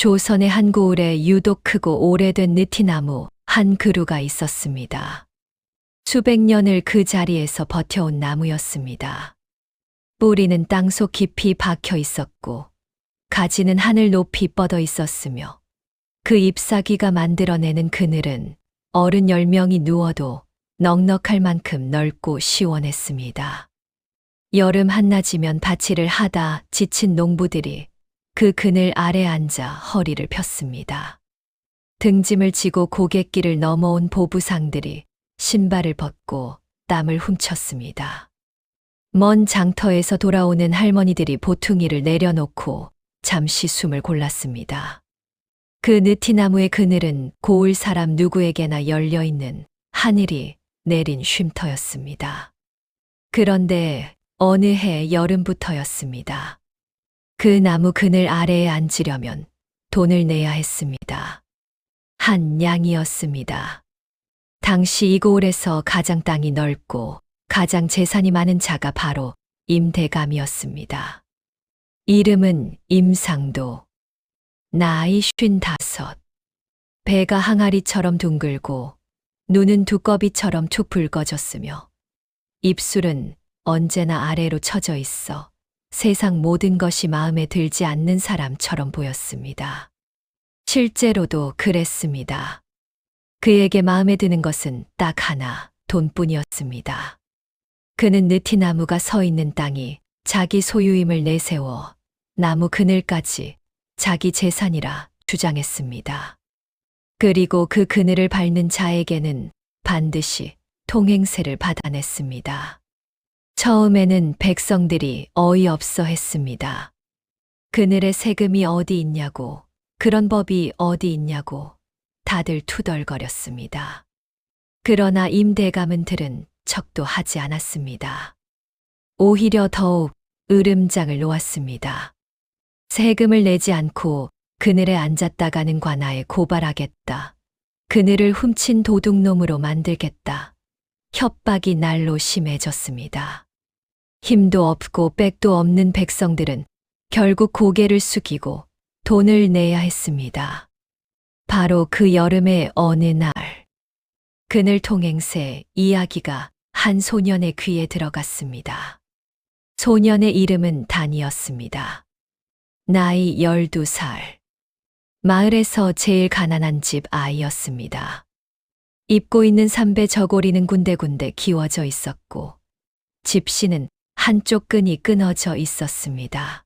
조선의 한 고을에 유독 크고 오래된 느티나무 한 그루가 있었습니다. 수백 년을 그 자리에서 버텨온 나무였습니다. 뿌리는 땅속 깊이 박혀 있었고 가지는 하늘 높이 뻗어 있었으며 그 잎사귀가 만들어내는 그늘은 어른 10명이 누워도 넉넉할 만큼 넓고 시원했습니다. 여름 한낮이면 밭일을 하다 지친 농부들이 그 그늘 아래 앉아 허리를 폈습니다. 등짐을 지고 고갯길을 넘어온 보부상들이 신발을 벗고 땀을 훔쳤습니다. 먼 장터에서 돌아오는 할머니들이 보퉁이를 내려놓고 잠시 숨을 골랐습니다. 그 느티나무의 그늘은 고을 사람 누구에게나 열려있는 하늘이 내린 쉼터였습니다. 그런데 어느 해 여름부터였습니다. 그 나무 그늘 아래에 앉으려면 돈을 내야 했습니다. 한 양이었습니다. 당시 이 고을에서 가장 땅이 넓고 가장 재산이 많은 자가 바로 임대감이었습니다. 이름은 임상도. 나이 55. 배가 항아리처럼 둥글고 눈은 두꺼비처럼 툭 붉어졌으며 입술은 언제나 아래로 처져 있어 세상 모든 것이 마음에 들지 않는 사람처럼 보였습니다. 실제로도 그랬습니다. 그에게 마음에 드는 것은 딱 하나, 돈뿐이었습니다. 그는 느티나무가 서 있는 땅이 자기 소유임을 내세워 나무 그늘까지 자기 재산이라 주장했습니다. 그리고 그 그늘을 밟는 자에게는 반드시 통행세를 받아냈습니다. 처음에는 백성들이 어이없어 했습니다. 그늘에 세금이 어디 있냐고, 그런 법이 어디 있냐고 다들 투덜거렸습니다. 그러나 임대감은 들은 척도 하지 않았습니다. 오히려 더욱 으름장을 놓았습니다. 세금을 내지 않고 그늘에 앉았다가는 관아에 고발하겠다. 그늘을 훔친 도둑놈으로 만들겠다. 협박이 날로 심해졌습니다. 힘도 없고 백도 없는 백성들은 결국 고개를 숙이고 돈을 내야 했습니다. 바로 그 여름의 어느 날, 그늘 통행세 이야기가 한 소년의 귀에 들어갔습니다. 소년의 이름은 단이었습니다. 나이 12살. 마을에서 제일 가난한 집 아이였습니다. 입고 있는 삼배 저고리는 군데군데 기워져 있었고 집시는 한쪽 끈이 끊어져 있었습니다.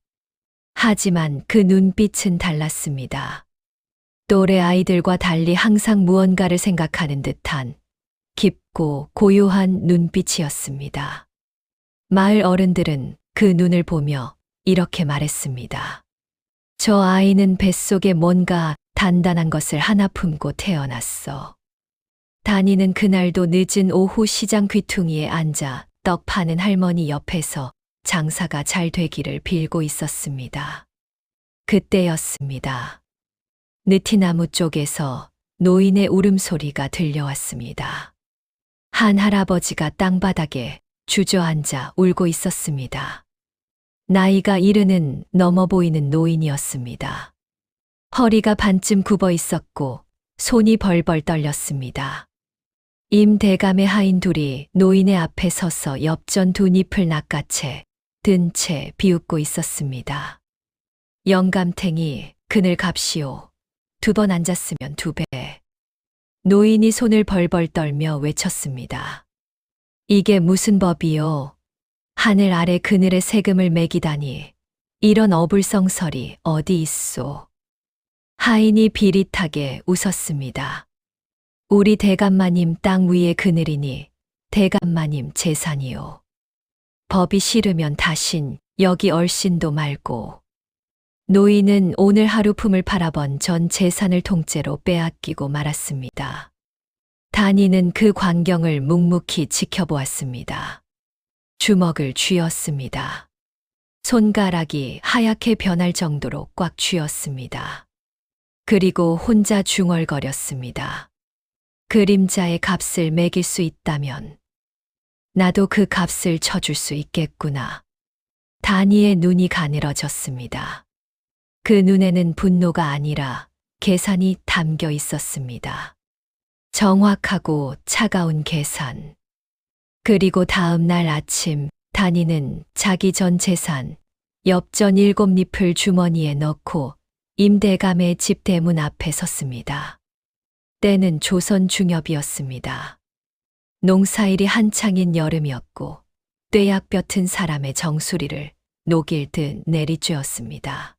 하지만 그 눈빛은 달랐습니다. 또래 아이들과 달리 항상 무언가를 생각하는 듯한 깊고 고요한 눈빛이었습니다. 마을 어른들은 그 눈을 보며 이렇게 말했습니다. 저 아이는 뱃속에 뭔가 단단한 것을 하나 품고 태어났어. 단이는 그날도 늦은 오후 시장 귀퉁이에 앉아 떡 파는 할머니 옆에서 장사가 잘 되기를 빌고 있었습니다. 그때였습니다. 느티나무 쪽에서 노인의 울음소리가 들려왔습니다. 한 할아버지가 땅바닥에 주저앉아 울고 있었습니다. 나이가 70은 넘어 보이는 노인이었습니다. 허리가 반쯤 굽어 있었고 손이 벌벌 떨렸습니다. 임대감의 하인 둘이 노인의 앞에 서서 엽전 두 잎을 낚아채 든 채 비웃고 있었습니다. 영감탱이 그늘 갑시오. 2번 앉았으면 2배. 노인이 손을 벌벌 떨며 외쳤습니다. 이게 무슨 법이요? 하늘 아래 그늘에 세금을 매기다니 이런 어불성설이 어디 있소? 하인이 비릿하게 웃었습니다. 우리 대감마님 땅 위에 그늘이니 대감마님 재산이요. 법이 싫으면 다신 여기 얼씬도 말고. 노인은 오늘 하루 품을 팔아번 전 재산을 통째로 빼앗기고 말았습니다. 단이는 그 광경을 묵묵히 지켜보았습니다. 주먹을 쥐었습니다. 손가락이 하얗게 변할 정도로 꽉 쥐었습니다. 그리고 혼자 중얼거렸습니다. 그림자의 값을 매길 수 있다면 나도 그 값을 쳐줄 수 있겠구나. 단이의 눈이 가늘어졌습니다. 그 눈에는 분노가 아니라 계산이 담겨 있었습니다. 정확하고 차가운 계산. 그리고 다음 날 아침 단이는 자기 전 재산 엽전 7잎을 주머니에 넣고 임대감의 집 대문 앞에 섰습니다. 때는 조선 중엽이었습니다. 농사일이 한창인 여름이었고 뙤약볕은 사람의 정수리를 녹일 듯 내리쬐었습니다.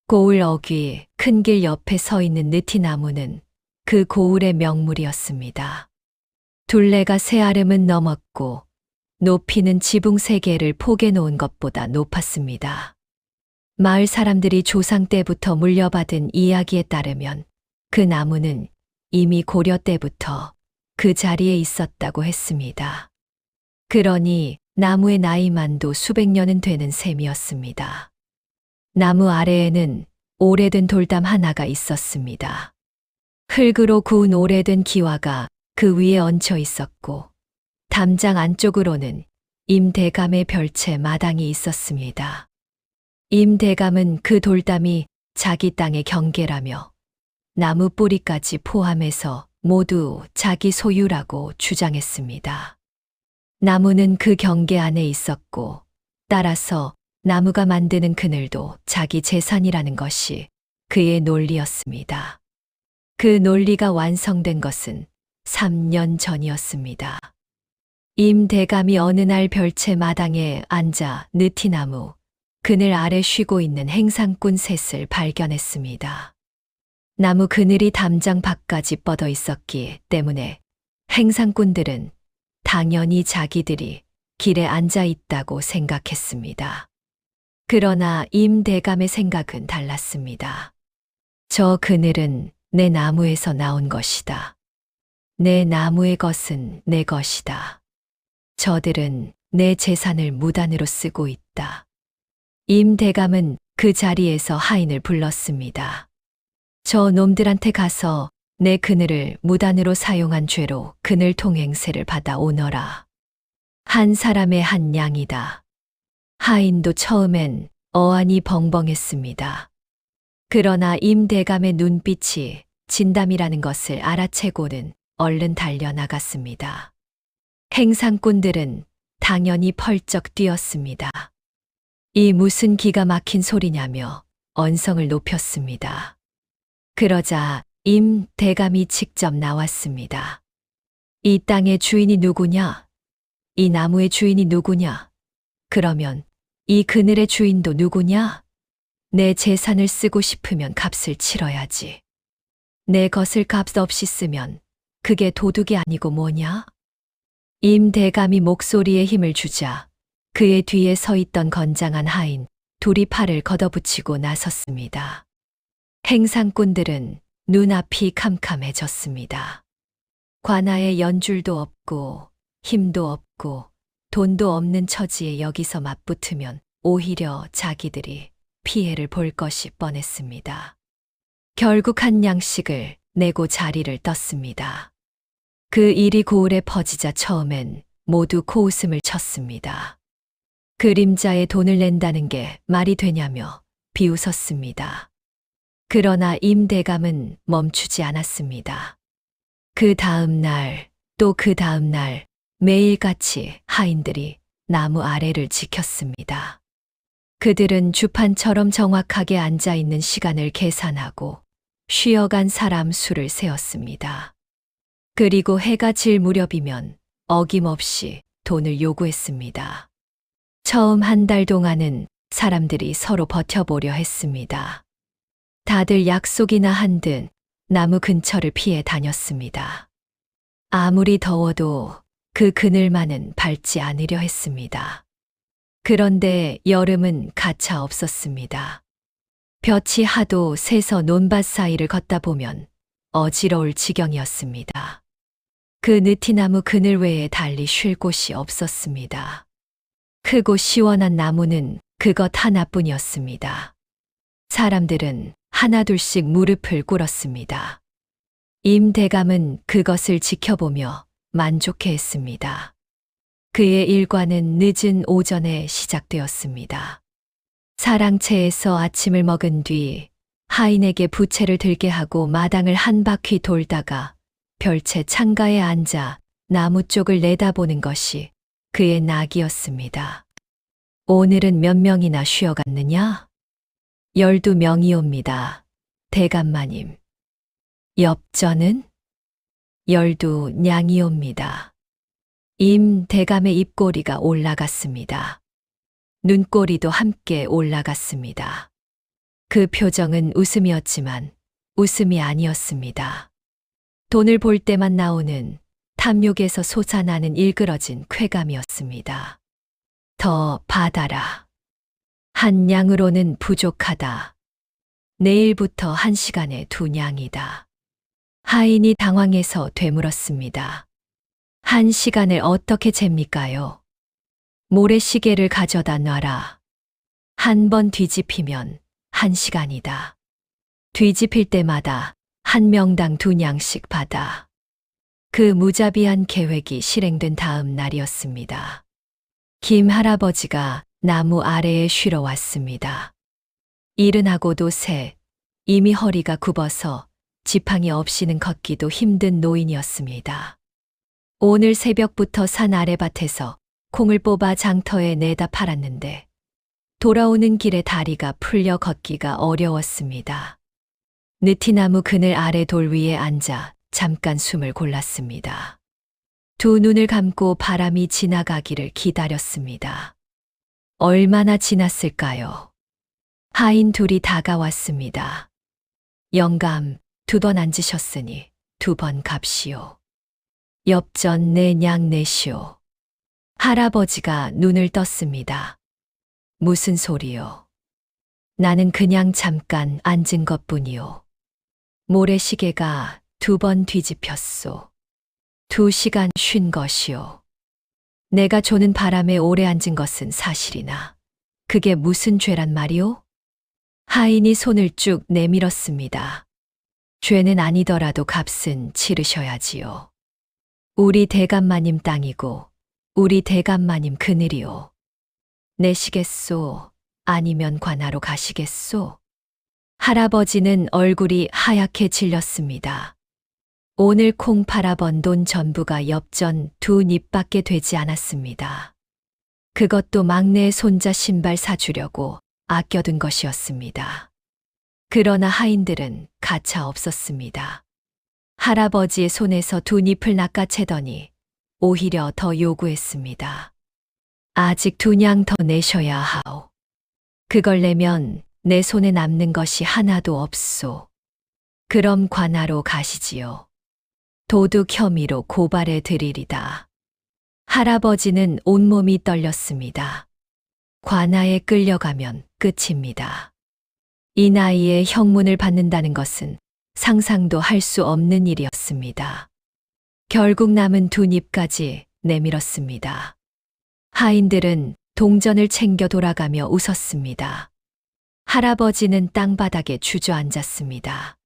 고을 어귀 큰 길 옆에 서 있는 느티나무는 그 고을의 명물이었습니다. 둘레가 세 아름은 넘었고 높이는 지붕 3개를 포개 놓은 것보다 높았습니다. 마을 사람들이 조상 때부터 물려받은 이야기에 따르면 그 나무는 이미 고려 때부터 그 자리에 있었다고 했습니다. 그러니 나무의 나이만도 수백 년은 되는 셈이었습니다. 나무 아래에는 오래된 돌담 하나가 있었습니다. 흙으로 구운 오래된 기와가 그 위에 얹혀 있었고 담장 안쪽으로는 임대감의 별채 마당이 있었습니다. 임대감은 그 돌담이 자기 땅의 경계라며 나무 뿌리까지 포함해서 모두 자기 소유라고 주장했습니다. 나무는 그 경계 안에 있었고 따라서 나무가 만드는 그늘도 자기 재산이라는 것이 그의 논리였습니다. 그 논리가 완성된 것은 3년 전이었습니다. 임대감이 어느 날 별채 마당에 앉아 느티나무 그늘 아래 쉬고 있는 행상꾼 셋을 발견했습니다. 나무 그늘이 담장 밖까지 뻗어 있었기 때문에 행상꾼들은 당연히 자기들이 길에 앉아 있다고 생각했습니다. 그러나 임대감의 생각은 달랐습니다. 저 그늘은 내 나무에서 나온 것이다. 내 나무의 것은 내 것이다. 저들은 내 재산을 무단으로 쓰고 있다. 임대감은 그 자리에서 하인을 불렀습니다. 저 놈들한테 가서 내 그늘을 무단으로 사용한 죄로 그늘 통행세를 받아 오너라. 한 사람의 한 양이다. 하인도 처음엔 어안이 벙벙했습니다. 그러나 임대감의 눈빛이 진담이라는 것을 알아채고는 얼른 달려나갔습니다. 행상꾼들은 당연히 펄쩍 뛰었습니다. 이 무슨 기가 막힌 소리냐며 언성을 높였습니다. 그러자 임대감이 직접 나왔습니다. 이 땅의 주인이 누구냐? 이 나무의 주인이 누구냐? 그러면 이 그늘의 주인도 누구냐? 내 재산을 쓰고 싶으면 값을 치러야지. 내 것을 값 없이 쓰면 그게 도둑이 아니고 뭐냐? 임대감이 목소리에 힘을 주자 그의 뒤에 서 있던 건장한 하인 둘이 팔을 걷어붙이고 나섰습니다. 행상꾼들은 눈앞이 캄캄해졌습니다. 관아에 연줄도 없고 힘도 없고 돈도 없는 처지에 여기서 맞붙으면 오히려 자기들이 피해를 볼 것이 뻔했습니다. 결국 한 양씩을 내고 자리를 떴습니다. 그 일이 고을에 퍼지자 처음엔 모두 코웃음을 쳤습니다. 그림자에 돈을 낸다는 게 말이 되냐며 비웃었습니다. 그러나 임대감은 멈추지 않았습니다. 그 다음 날, 또 그 다음 날 매일같이 하인들이 나무 아래를 지켰습니다. 그들은 주판처럼 정확하게 앉아 있는 시간을 계산하고 쉬어간 사람 수를 세었습니다. 그리고 해가 질 무렵이면 어김없이 돈을 요구했습니다. 처음 한 달 동안은 사람들이 서로 버텨보려 했습니다. 다들 약속이나 한 듯 나무 근처를 피해 다녔습니다. 아무리 더워도 그 그늘만은 밟지 않으려 했습니다. 그런데 여름은 가차 없었습니다. 볕이 하도 세서 논밭 사이를 걷다 보면 어지러울 지경이었습니다. 그 느티나무 그늘 외에 달리 쉴 곳이 없었습니다. 크고 시원한 나무는 그것 하나뿐이었습니다. 사람들은 하나둘씩 무릎을 꿇었습니다. 임대감은 그것을 지켜보며 만족해했습니다. 그의 일과는 늦은 오전에 시작되었습니다. 사랑채에서 아침을 먹은 뒤 하인에게 부채를 들게 하고 마당을 한 바퀴 돌다가 별채 창가에 앉아 나무 쪽을 내다보는 것이 그의 낙이었습니다. 오늘은 몇 명이나 쉬어갔느냐? 12명이옵니다. 대감마님. 엽전은? 12냥이옵니다. 임 대감의 입꼬리가 올라갔습니다. 눈꼬리도 함께 올라갔습니다. 그 표정은 웃음이었지만 웃음이 아니었습니다. 돈을 볼 때만 나오는 탐욕에서 솟아나는 일그러진 쾌감이었습니다. 더 받아라. 한 냥으로는 부족하다. 내일부터 1시간에 2냥이다. 하인이 당황해서 되물었습니다. 1시간을 어떻게 잽니까요? 모래시계를 가져다 놔라. 한 번 뒤집히면 1시간이다. 뒤집힐 때마다 한 명당 2냥씩 받아. 그 무자비한 계획이 실행된 다음 날이었습니다. 김 할아버지가 나무 아래에 쉬러 왔습니다. 일흔하고도 셋, 이미 허리가 굽어서 지팡이 없이는 걷기도 힘든 노인이었습니다. 오늘 새벽부터 산 아래밭에서 콩을 뽑아 장터에 내다 팔았는데 돌아오는 길에 다리가 풀려 걷기가 어려웠습니다. 느티나무 그늘 아래 돌 위에 앉아 잠깐 숨을 골랐습니다. 두 눈을 감고 바람이 지나가기를 기다렸습니다. 얼마나 지났을까요? 하인 둘이 다가왔습니다. 영감, 2번 앉으셨으니 2번 값이요. 엽전 4냥 내시오. 할아버지가 눈을 떴습니다. 무슨 소리요? 나는 그냥 잠깐 앉은 것뿐이요. 모래시계가 2번 뒤집혔소. 2시간 쉰 것이요. 내가 조는 바람에 오래 앉은 것은 사실이나 그게 무슨 죄란 말이오? 하인이 손을 쭉 내밀었습니다. 죄는 아니더라도 값은 치르셔야지요. 우리 대감마님 땅이고 우리 대감마님 그늘이오. 내시겠소? 아니면 관하로 가시겠소? 할아버지는 얼굴이 하얗게 질렸습니다. 오늘 콩 팔아번 돈 전부가 엽전 2닙밖에 되지 않았습니다. 그것도 막내 손자 신발 사주려고 아껴둔 것이었습니다. 그러나 하인들은 가차 없었습니다. 할아버지의 손에서 2닙을 낚아채더니 오히려 더 요구했습니다. 아직 2냥 더 내셔야 하오. 그걸 내면 내 손에 남는 것이 하나도 없소. 그럼 관하로 가시지요. 도둑 혐의로 고발해 드리리다. 할아버지는 온몸이 떨렸습니다. 관하에 끌려가면 끝입니다. 이 나이에 형문을 받는다는 것은 상상도 할 수 없는 일이었습니다. 결국 남은 2닙까지 내밀었습니다. 하인들은 동전을 챙겨 돌아가며 웃었습니다. 할아버지는 땅바닥에 주저앉았습니다.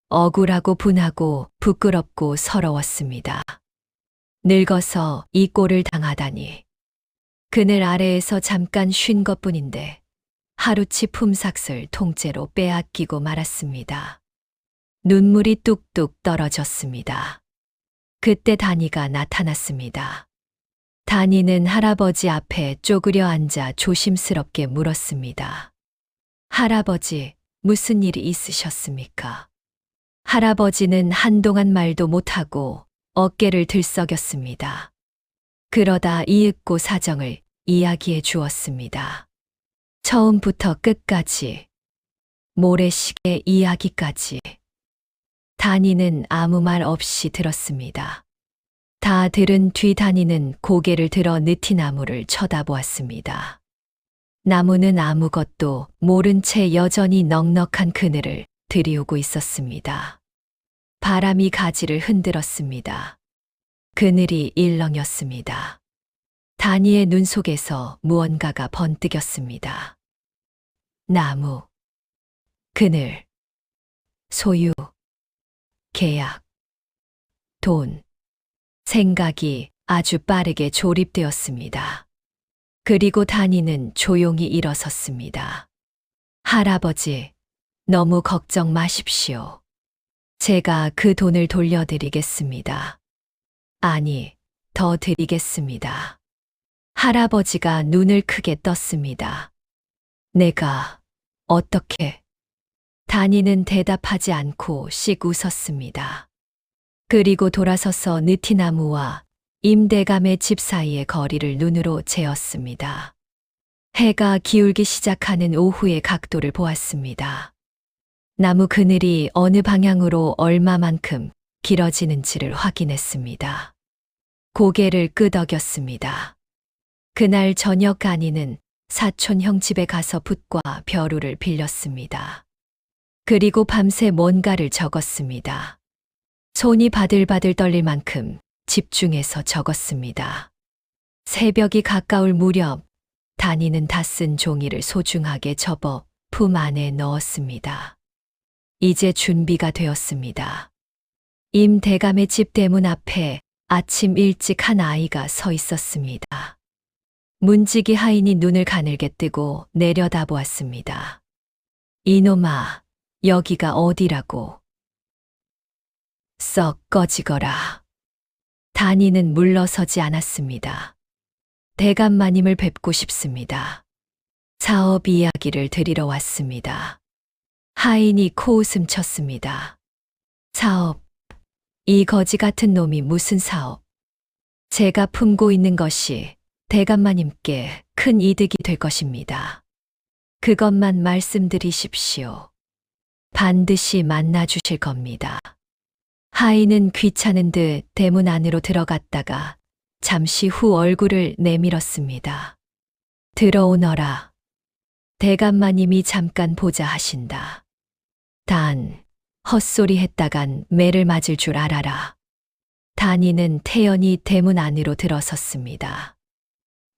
억울하고 분하고 부끄럽고 서러웠습니다. 늙어서 이 꼴을 당하다니. 그늘 아래에서 잠깐 쉰 것뿐인데 하루치 품삯을 통째로 빼앗기고 말았습니다. 눈물이 뚝뚝 떨어졌습니다. 그때 다니가 나타났습니다. 다니는 할아버지 앞에 쪼그려 앉아 조심스럽게 물었습니다. 할아버지, 무슨 일이 있으셨습니까? 할아버지는 한동안 말도 못하고 어깨를 들썩였습니다. 그러다 이윽고 사정을 이야기해 주었습니다. 처음부터 끝까지, 모래시계 이야기까지. 다니는 아무 말 없이 들었습니다. 다 들은 뒤 다니는 고개를 들어 느티나무를 쳐다보았습니다. 나무는 아무것도 모른 채 여전히 넉넉한 그늘을 들이우고 있었습니다. 바람이 가지를 흔들었습니다. 그늘이 일렁였습니다. 다니의 눈 속에서 무언가가 번뜩였습니다. 나무, 그늘, 소유, 계약, 돈, 생각이 아주 빠르게 조립되었습니다. 그리고 단이는 조용히 일어섰습니다. 할아버지, 너무 걱정 마십시오. 제가 그 돈을 돌려드리겠습니다. 아니, 더 드리겠습니다. 할아버지가 눈을 크게 떴습니다. 내가 어떻게? 단이는 대답하지 않고 씩 웃었습니다. 그리고 돌아서서 느티나무와 임대감의 집 사이의 거리를 눈으로 재었습니다. 해가 기울기 시작하는 오후의 각도를 보았습니다. 나무 그늘이 어느 방향으로 얼마만큼 길어지는지를 확인했습니다. 고개를 끄덕였습니다. 그날 저녁 간이는 사촌 형 집에 가서 붓과 벼루를 빌렸습니다. 그리고 밤새 뭔가를 적었습니다. 손이 바들바들 떨릴 만큼 집중해서 적었습니다. 새벽이 가까울 무렵 단이는 다 쓴 종이를 소중하게 접어 품 안에 넣었습니다. 이제 준비가 되었습니다. 임 대감의 집 대문 앞에 아침 일찍 한 아이가 서 있었습니다. 문지기 하인이 눈을 가늘게 뜨고 내려다보았습니다. 이놈아, 여기가 어디라고? 썩 꺼지거라. 단이는 물러서지 않았습니다. 대감마님을 뵙고 싶습니다. 사업 이야기를 드리러 왔습니다. 하인이 코웃음 쳤습니다. 사업? 이 거지 같은 놈이 무슨 사업? 제가 품고 있는 것이 대감마님께 큰 이득이 될 것입니다. 그것만 말씀드리십시오. 반드시 만나주실 겁니다. 하인은 귀찮은 듯 대문 안으로 들어갔다가 잠시 후 얼굴을 내밀었습니다. 들어오너라. 대감마님이 잠깐 보자 하신다. 단, 헛소리 했다간 매를 맞을 줄 알아라. 단이는 태연히 대문 안으로 들어섰습니다.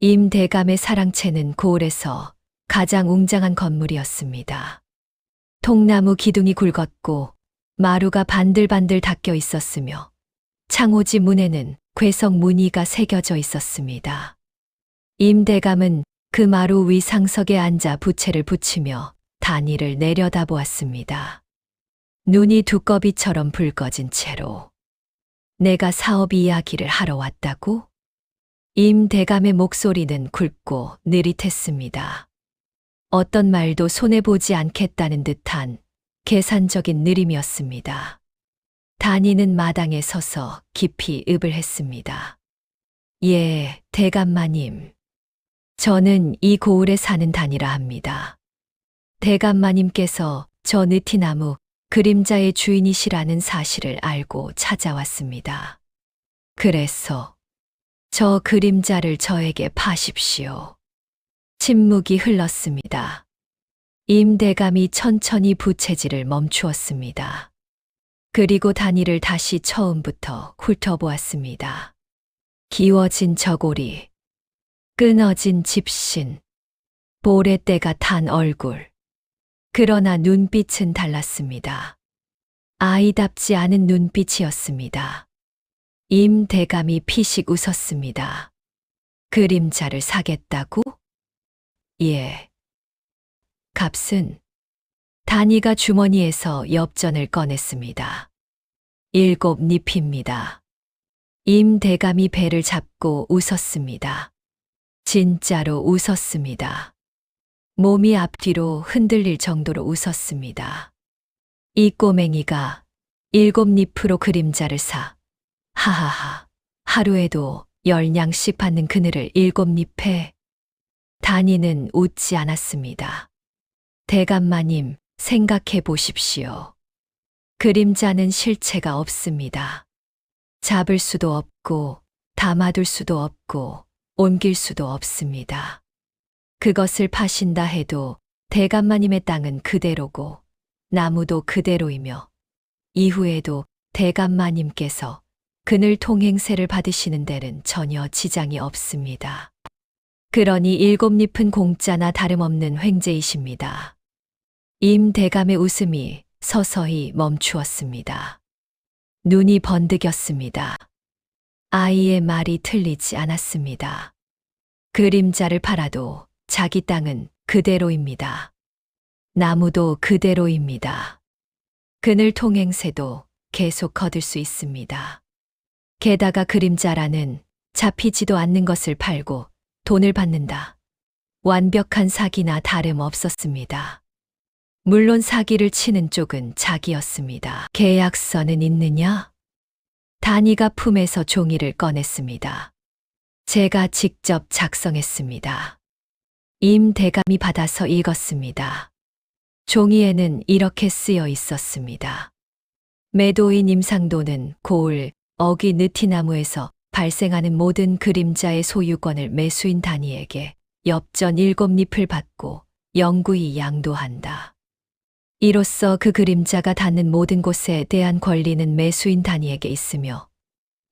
임 대감의 사랑채는 고을에서 가장 웅장한 건물이었습니다. 통나무 기둥이 굵었고 마루가 반들반들 닦여 있었으며 창호지 문에는 괴석 무늬가 새겨져 있었습니다. 임 대감은 그 마루 위 상석에 앉아 부채를 붙이며 단이를 내려다보았습니다. 눈이 두꺼비처럼 붉어진 채로. 내가 사업 이야기를 하러 왔다고? 임 대감의 목소리는 굵고 느릿했습니다. 어떤 말도 손해보지 않겠다는 듯한 계산적인 느림이었습니다. 단이는 마당에 서서 깊이 읍을 했습니다. 예, 대감마님. 저는 이 고을에 사는 단이라 합니다. 대감마님께서 저 느티나무 그림자의 주인이시라는 사실을 알고 찾아왔습니다. 그래서 저 그림자를 저에게 파십시오. 침묵이 흘렀습니다. 임 대감이 천천히 부채질을 멈추었습니다. 그리고 단이를 다시 처음부터 훑어보았습니다. 기워진 저고리, 끊어진 집신, 보레때가 탄 얼굴. 그러나 눈빛은 달랐습니다. 아이답지 않은 눈빛이었습니다. 임 대감이 피식 웃었습니다. 그림자를 사겠다고? 예. 값은? 단이가 주머니에서 엽전을 꺼냈습니다. 7잎입니다. 임 대감이 배를 잡고 웃었습니다. 진짜로 웃었습니다. 몸이 앞뒤로 흔들릴 정도로 웃었습니다. 이 꼬맹이가 7잎으로 그림자를 사. 하하하. 하루에도 10냥씩 받는 그늘을 7잎에. 단이는 웃지 않았습니다. 대감마님, 생각해 보십시오. 그림자는 실체가 없습니다. 잡을 수도 없고, 담아둘 수도 없고, 옮길 수도 없습니다. 그것을 파신다 해도 대감마님의 땅은 그대로고, 나무도 그대로이며, 이후에도 대감마님께서 그늘 통행세를 받으시는 데는 전혀 지장이 없습니다. 그러니 7잎은 공짜나 다름없는 횡재이십니다. 임 대감의 웃음이 서서히 멈추었습니다. 눈이 번득였습니다. 아이의 말이 틀리지 않았습니다. 그림자를 팔아도 자기 땅은 그대로입니다. 나무도 그대로입니다. 그늘 통행세도 계속 거둘 수 있습니다. 게다가 그림자라는 잡히지도 않는 것을 팔고 돈을 받는다. 완벽한 사기나 다름없었습니다. 물론 사기를 치는 쪽은 자기였습니다. 계약서는 있느냐? 단이가 품에서 종이를 꺼냈습니다. 제가 직접 작성했습니다. 임 대감이 받아서 읽었습니다. 종이에는 이렇게 쓰여 있었습니다. 매도인 임상도는 고을, 어귀 느티나무에서 발생하는 모든 그림자의 소유권을 매수인 단이에게 엽전 7잎을 받고 영구히 양도한다. 이로써 그 그림자가 닿는 모든 곳에 대한 권리는 매수인 단이에게 있으며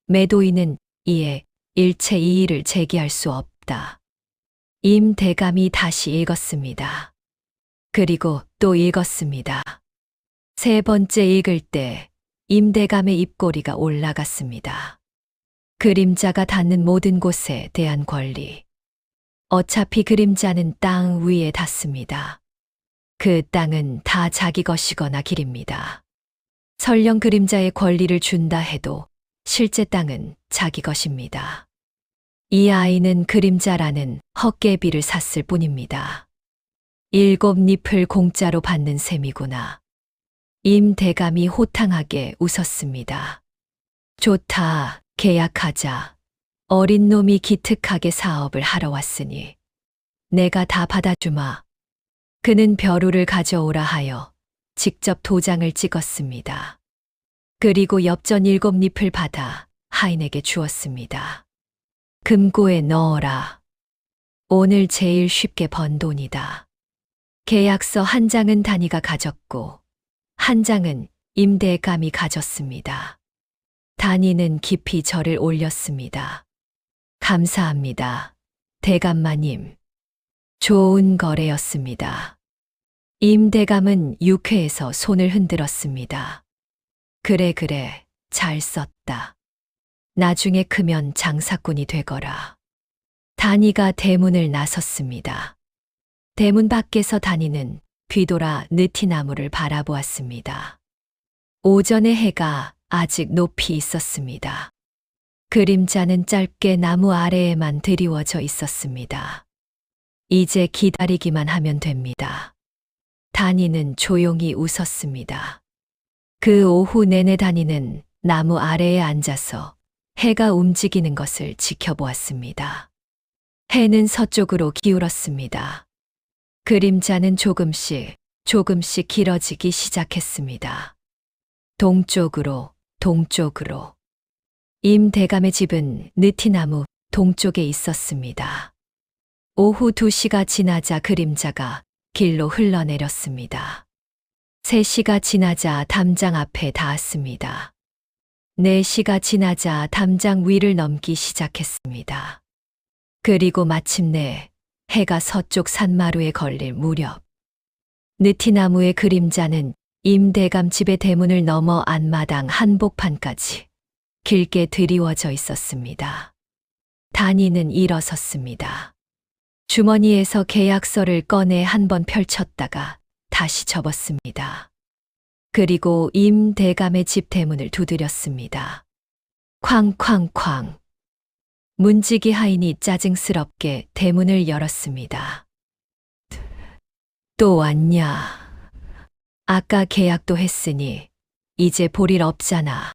매도인은 이에 일체 이의를 제기할 수 없다. 임 대감이 다시 읽었습니다. 그리고 또 읽었습니다. 세 번째 읽을 때 임 대감의 입꼬리가 올라갔습니다. 그림자가 닿는 모든 곳에 대한 권리. 어차피 그림자는 땅 위에 닿습니다. 그 땅은 다 자기 것이거나 길입니다. 설령 그림자의 권리를 준다 해도 실제 땅은 자기 것입니다. 이 아이는 그림자라는 헛개비를 샀을 뿐입니다. 7잎을 공짜로 받는 셈이구나. 임 대감이 호탕하게 웃었습니다. 좋다, 계약하자. 어린 놈이 기특하게 사업을 하러 왔으니 내가 다 받아주마. 그는 벼루를 가져오라 하여 직접 도장을 찍었습니다. 그리고 엽전 7잎을 받아 하인에게 주었습니다. 금고에 넣어라. 오늘 제일 쉽게 번 돈이다. 계약서 한 장은 단이가 가졌고 한 장은 임 대감이 가졌습니다. 단이는 깊이 절을 올렸습니다. 감사합니다. 대감마님. 좋은 거래였습니다. 임 대감은 유쾌해서 손을 흔들었습니다. 그래, 잘 썼다. 나중에 크면 장사꾼이 되거라. 단이가 대문을 나섰습니다. 대문 밖에서 단이는 뒤돌아 느티나무를 바라보았습니다. 오전의 해가 아직 높이 있었습니다. 그림자는 짧게 나무 아래에만 드리워져 있었습니다. 이제 기다리기만 하면 됩니다. 단이는 조용히 웃었습니다. 그 오후 내내 단이는 나무 아래에 앉아서 해가 움직이는 것을 지켜보았습니다. 해는 서쪽으로 기울었습니다. 그림자는 조금씩 길어지기 시작했습니다. 동쪽으로. 임 대감의 집은 느티나무 동쪽에 있었습니다. 오후 2시가 지나자 그림자가 길로 흘러내렸습니다. 3시가 지나자 담장 앞에 닿았습니다. 4시가 지나자 담장 위를 넘기 시작했습니다. 그리고 마침내 해가 서쪽 산마루에 걸릴 무렵 느티나무의 그림자는 임 대감 집의 대문을 넘어 안마당 한복판까지 길게 드리워져 있었습니다. 단이는 일어섰습니다. 주머니에서 계약서를 꺼내 한 번 펼쳤다가 다시 접었습니다. 그리고 임 대감의 집 대문을 두드렸습니다. 쾅쾅쾅. 문지기 하인이 짜증스럽게 대문을 열었습니다. 또 왔냐? 아까 계약도 했으니 이제 볼 일 없잖아.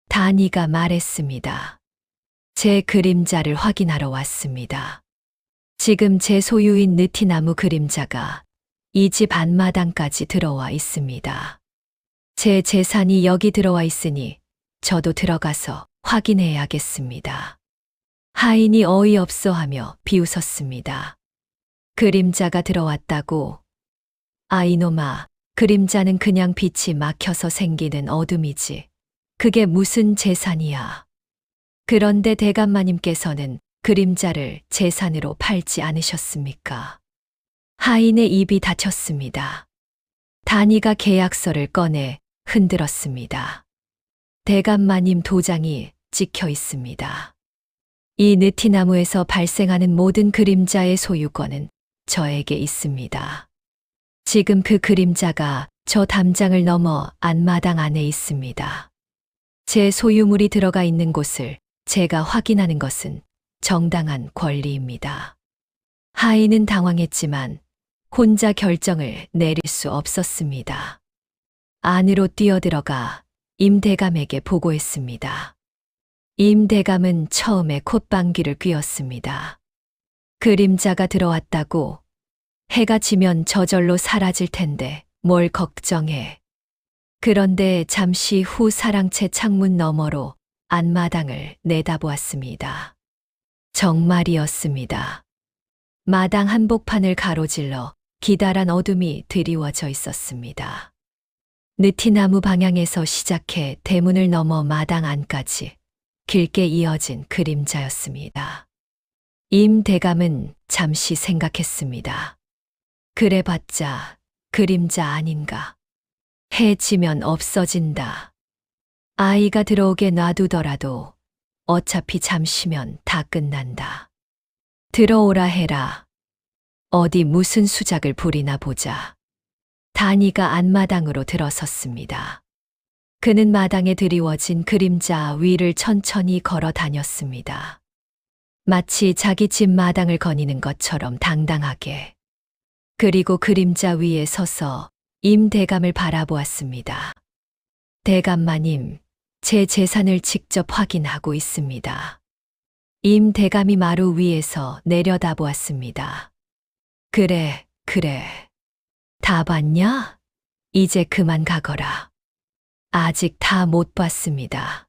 단이가 말했습니다. 제 그림자를 확인하러 왔습니다. 지금 제 소유인 느티나무 그림자가 이 집 안마당까지 들어와 있습니다. 제 재산이 여기 들어와 있으니 저도 들어가서 확인해야겠습니다. 하인이 어이없어 하며 비웃었습니다. 그림자가 들어왔다고? 아, 이놈아, 그림자는 그냥 빛이 막혀서 생기는 어둠이지. 그게 무슨 재산이야. 그런데 대감마님께서는 그림자를 재산으로 팔지 않으셨습니까? 하인의 입이 닫혔습니다. 단이가 계약서를 꺼내 흔들었습니다. 대감마님 도장이 찍혀 있습니다. 이 느티나무에서 발생하는 모든 그림자의 소유권은 저에게 있습니다. 지금 그 그림자가 저 담장을 넘어 안마당 안에 있습니다. 제 소유물이 들어가 있는 곳을 제가 확인하는 것은 정당한 권리입니다. 하인은 당황했지만 혼자 결정을 내릴 수 없었습니다. 안으로 뛰어들어가 임대감에게 보고했습니다. 임대감은 처음에 콧방귀를 뀌었습니다. 그림자가 들어왔다고? 해가 지면 저절로 사라질 텐데 뭘 걱정해. 그런데 잠시 후 사랑채 창문 너머로 안마당을 내다보았습니다. 정말이었습니다. 마당 한복판을 가로질러 기다란 어둠이 드리워져 있었습니다. 느티나무 방향에서 시작해 대문을 넘어 마당 안까지 길게 이어진 그림자였습니다. 임 대감은 잠시 생각했습니다. 그래봤자 그림자 아닌가. 해 지면 없어진다. 아이가 들어오게 놔두더라도 어차피 잠시면 다 끝난다. 들어오라 해라. 어디 무슨 수작을 부리나 보자. 다니가 안마당으로 들어섰습니다. 그는 마당에 드리워진 그림자 위를 천천히 걸어 다녔습니다. 마치 자기 집 마당을 거니는 것처럼 당당하게. 그리고 그림자 위에 서서 임 대감을 바라보았습니다. 대감마님, 제 재산을 직접 확인하고 있습니다. 임 대감이 마루 위에서 내려다보았습니다. 그래. 다 봤냐? 이제 그만 가거라. 아직 다 못 봤습니다.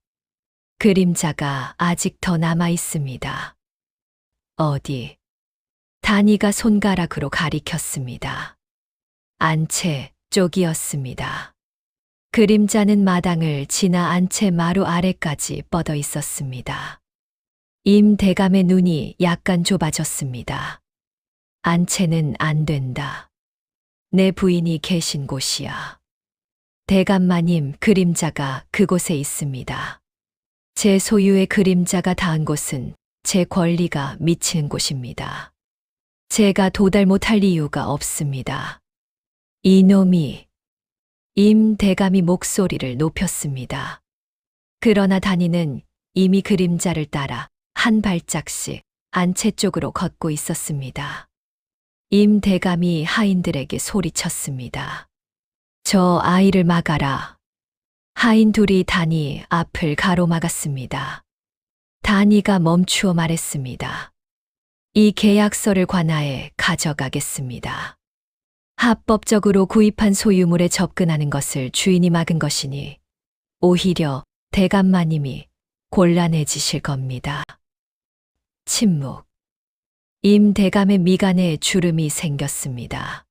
그림자가 아직 더 남아 있습니다. 어디? 다니가 손가락으로 가리켰습니다. 안채 쪽이었습니다. 그림자는 마당을 지나 안채 마루 아래까지 뻗어 있었습니다. 임 대감의 눈이 약간 좁아졌습니다. 안채는 안 된다. 내 부인이 계신 곳이야. 대감마님, 그림자가 그곳에 있습니다. 제 소유의 그림자가 닿은 곳은 제 권리가 미치는 곳입니다. 제가 도달 못할 이유가 없습니다. 이놈이. 임 대감이 목소리를 높였습니다. 그러나 다니는 이미 그림자를 따라 한 발짝씩 안채 쪽으로 걷고 있었습니다. 임 대감이 하인들에게 소리쳤습니다. 저 아이를 막아라. 하인 둘이 다니 앞을 가로막았습니다. 다니가 멈추어 말했습니다. 이 계약서를 관하에 가져가겠습니다. 합법적으로 구입한 소유물에 접근하는 것을 주인이 막은 것이니 오히려 대감마님이 곤란해지실 겁니다. 침묵. 임 대감의 미간에 주름이 생겼습니다.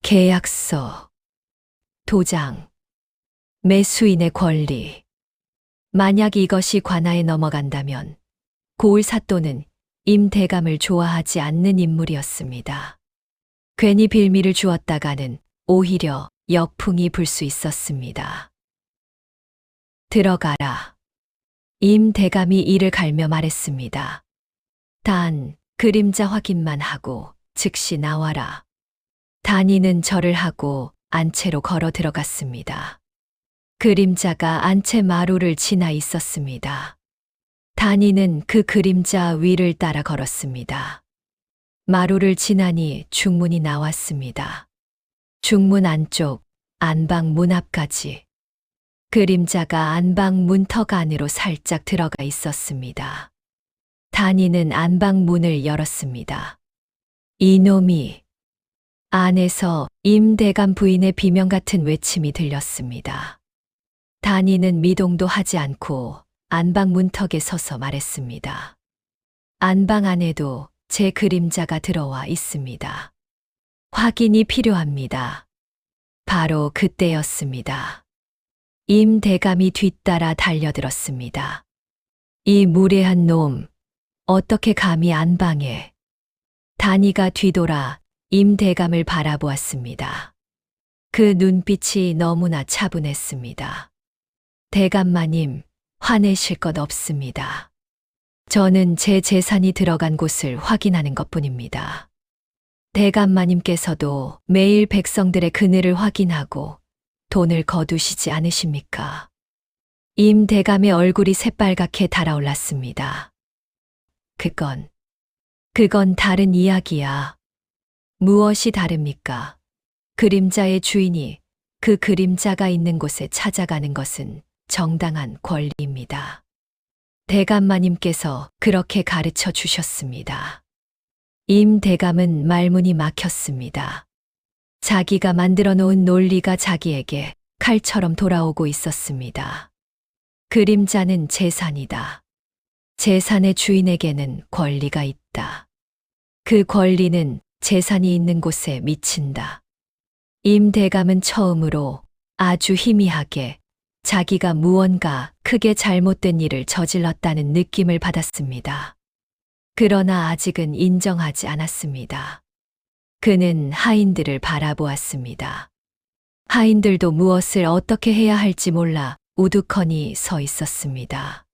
계약서, 도장, 매수인의 권리. 만약 이것이 관하에 넘어간다면 고을 사또는 임 대감을 좋아하지 않는 인물이었습니다. 괜히 빌미를 주었다가는 오히려 역풍이 불 수 있었습니다. 들어가라. 임 대감이 이를 갈며 말했습니다. 단, 그림자 확인만 하고 즉시 나와라. 다니는 절을 하고 안채로 걸어 들어갔습니다. 그림자가 안채 마루를 지나 있었습니다. 다니는 그 그림자 위를 따라 걸었습니다. 마루를 지나니 중문이 나왔습니다. 중문 안쪽, 안방 문 앞까지. 그림자가 안방 문턱 안으로 살짝 들어가 있었습니다. 다니는 안방 문을 열었습니다. 이놈이. 안에서 임 대감 부인의 비명 같은 외침이 들렸습니다. 다니는 미동도 하지 않고 안방 문턱에 서서 말했습니다. 안방 안에도 제 그림자가 들어와 있습니다. 확인이 필요합니다. 바로 그때였습니다. 임 대감이 뒤따라 달려들었습니다. 이 무례한 놈, 어떻게 감히 안방에. 다니가 뒤돌아 임 대감을 바라보았습니다. 그 눈빛이 너무나 차분했습니다. 대감마님, 화내실 것 없습니다. 저는 제 재산이 들어간 곳을 확인하는 것뿐입니다. 대감마님께서도 매일 백성들의 그늘을 확인하고 돈을 거두시지 않으십니까? 임 대감의 얼굴이 새빨갛게 달아올랐습니다. 그건 다른 이야기야. 무엇이 다릅니까? 그림자의 주인이 그 그림자가 있는 곳에 찾아가는 것은 정당한 권리입니다. 대감마님께서 그렇게 가르쳐 주셨습니다. 임 대감은 말문이 막혔습니다. 자기가 만들어 놓은 논리가 자기에게 칼처럼 돌아오고 있었습니다. 그림자는 재산이다. 재산의 주인에게는 권리가 있다. 그 권리는 재산이 있는 곳에 미친다. 임 대감은 처음으로 아주 희미하게 자기가 무언가 크게 잘못된 일을 저질렀다는 느낌을 받았습니다. 그러나 아직은 인정하지 않았습니다. 그는 하인들을 바라보았습니다. 하인들도 무엇을 어떻게 해야 할지 몰라 우두커니 서 있었습니다.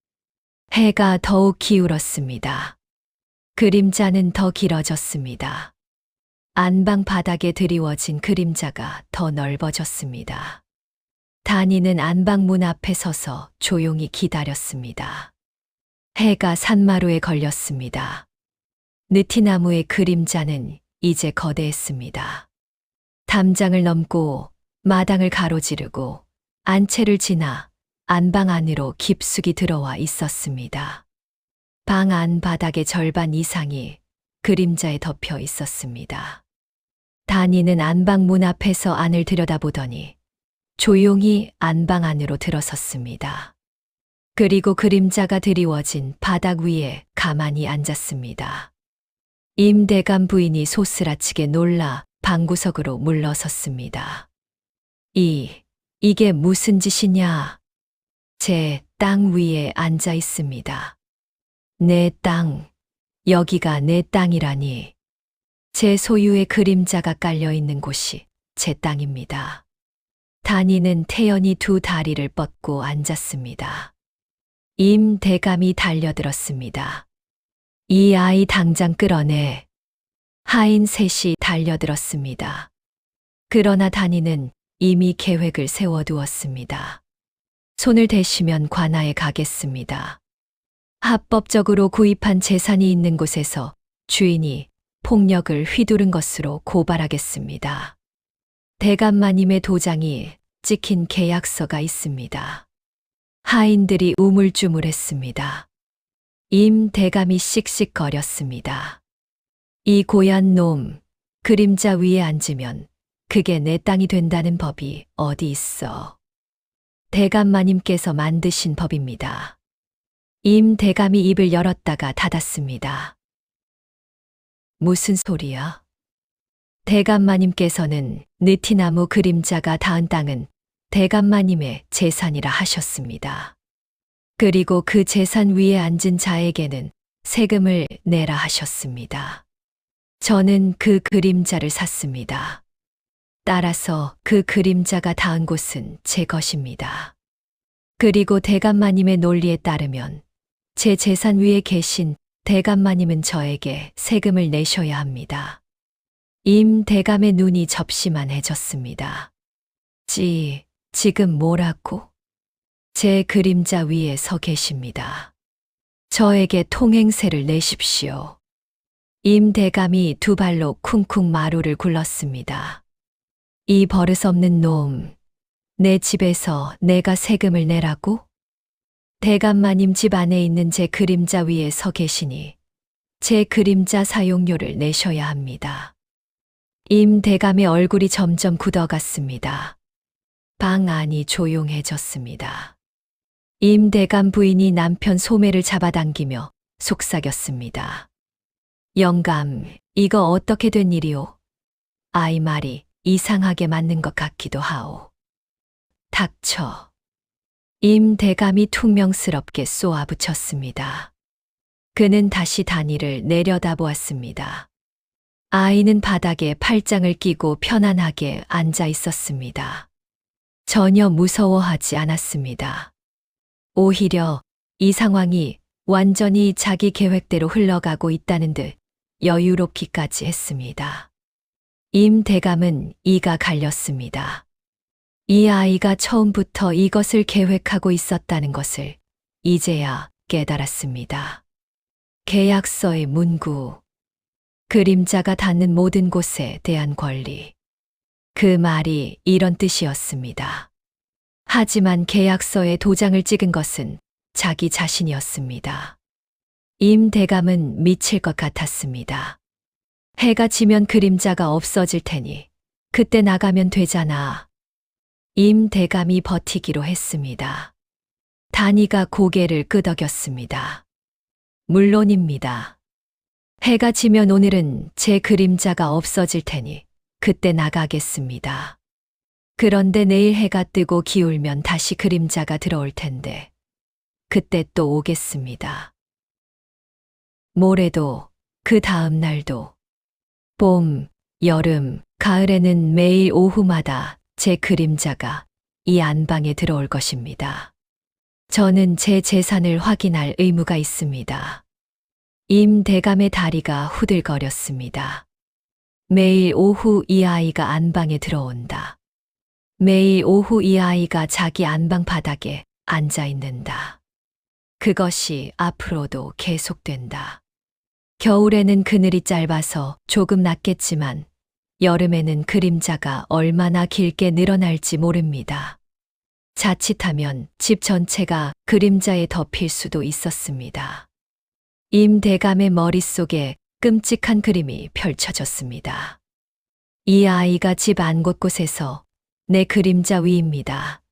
해가 더욱 기울었습니다. 그림자는 더 길어졌습니다. 안방 바닥에 드리워진 그림자가 더 넓어졌습니다. 단이는 안방 문 앞에 서서 조용히 기다렸습니다. 해가 산마루에 걸렸습니다. 느티나무의 그림자는 이제 거대했습니다. 담장을 넘고 마당을 가로지르고 안채를 지나 안방 안으로 깊숙이 들어와 있었습니다. 방 안 바닥의 절반 이상이 그림자에 덮여 있었습니다. 단이는 안방 문 앞에서 안을 들여다보더니 조용히 안방 안으로 들어섰습니다. 그리고 그림자가 드리워진 바닥 위에 가만히 앉았습니다. 임 대감 부인이 소스라치게 놀라 방구석으로 물러섰습니다. 이게 무슨 짓이냐? 제 땅 위에 앉아 있습니다. 내 땅, 여기가 내 땅이라니. 제 소유의 그림자가 깔려 있는 곳이 제 땅입니다. 단이는 태연히 두 다리를 뻗고 앉았습니다. 임 대감이 달려들었습니다. 이 아이 당장 끌어내. 하인 셋이 달려들었습니다. 그러나 단이는 이미 계획을 세워두었습니다. 손을 대시면 관아에 가겠습니다. 합법적으로 구입한 재산이 있는 곳에서 주인이 폭력을 휘두른 것으로 고발하겠습니다. 대감마님의 도장이 찍힌 계약서가 있습니다. 하인들이 우물쭈물했습니다. 임 대감이 씩씩거렸습니다. 이 고얀 놈, 그림자 위에 앉으면 그게 내 땅이 된다는 법이 어디 있어. 대감마님께서 만드신 법입니다. 임 대감이 입을 열었다가 닫았습니다. 무슨 소리야? 대감마님께서는 느티나무 그림자가 닿은 땅은 대감마님의 재산이라 하셨습니다. 그리고 그 재산 위에 앉은 자에게는 세금을 내라 하셨습니다. 저는 그 그림자를 샀습니다. 따라서 그 그림자가 닿은 곳은 제 것입니다. 그리고 대감마님의 논리에 따르면 제 재산 위에 계신 대감마님은 저에게 세금을 내셔야 합니다. 임 대감의 눈이 접시만해졌습니다. 지금 뭐라고? 제 그림자 위에 서 계십니다. 저에게 통행세를 내십시오. 임 대감이 두 발로 쿵쿵 마루를 굴렀습니다. 이 버릇없는 놈, 내 집에서 내가 세금을 내라고? 대감마님 집 안에 있는 제 그림자 위에 서 계시니 제 그림자 사용료를 내셔야 합니다. 임 대감의 얼굴이 점점 굳어갔습니다. 방 안이 조용해졌습니다. 임 대감 부인이 남편 소매를 잡아당기며 속삭였습니다. 영감, 이거 어떻게 된 일이오? 아이 말이 이상하게 맞는 것 같기도 하오. 닥쳐. 임 대감이 퉁명스럽게 쏘아붙였습니다. 그는 다시 단이를 내려다보았습니다. 아이는 바닥에 팔짱을 끼고 편안하게 앉아 있었습니다. 전혀 무서워하지 않았습니다. 오히려 이 상황이 완전히 자기 계획대로 흘러가고 있다는 듯 여유롭기까지 했습니다. 임 대감은 이가 갈렸습니다. 이 아이가 처음부터 이것을 계획하고 있었다는 것을 이제야 깨달았습니다. 계약서의 문구, 그림자가 닿는 모든 곳에 대한 권리. 그 말이 이런 뜻이었습니다. 하지만 계약서에 도장을 찍은 것은 자기 자신이었습니다. 임 대감은 미칠 것 같았습니다. 해가 지면 그림자가 없어질 테니 그때 나가면 되잖아. 임 대감이 버티기로 했습니다. 단이가 고개를 끄덕였습니다. 물론입니다. 해가 지면 오늘은 제 그림자가 없어질 테니 그때 나가겠습니다. 그런데 내일 해가 뜨고 기울면 다시 그림자가 들어올 텐데 그때 또 오겠습니다. 모레도 그 다음 날도 봄, 여름, 가을에는 매일 오후마다 제 그림자가 이 안방에 들어올 것입니다. 저는 제 재산을 확인할 의무가 있습니다. 임 대감의 다리가 후들거렸습니다. 매일 오후 이 아이가 안방에 들어온다. 매일 오후 이 아이가 자기 안방 바닥에 앉아 있는다. 그것이 앞으로도 계속된다. 겨울에는 그늘이 짧아서 조금 낫겠지만 여름에는 그림자가 얼마나 길게 늘어날지 모릅니다. 자칫하면 집 전체가 그림자에 덮일 수도 있었습니다. 임 대감의 머릿속에 끔찍한 그림이 펼쳐졌습니다. 이 아이가 집 안 곳곳에서 내 그림자 위입니다.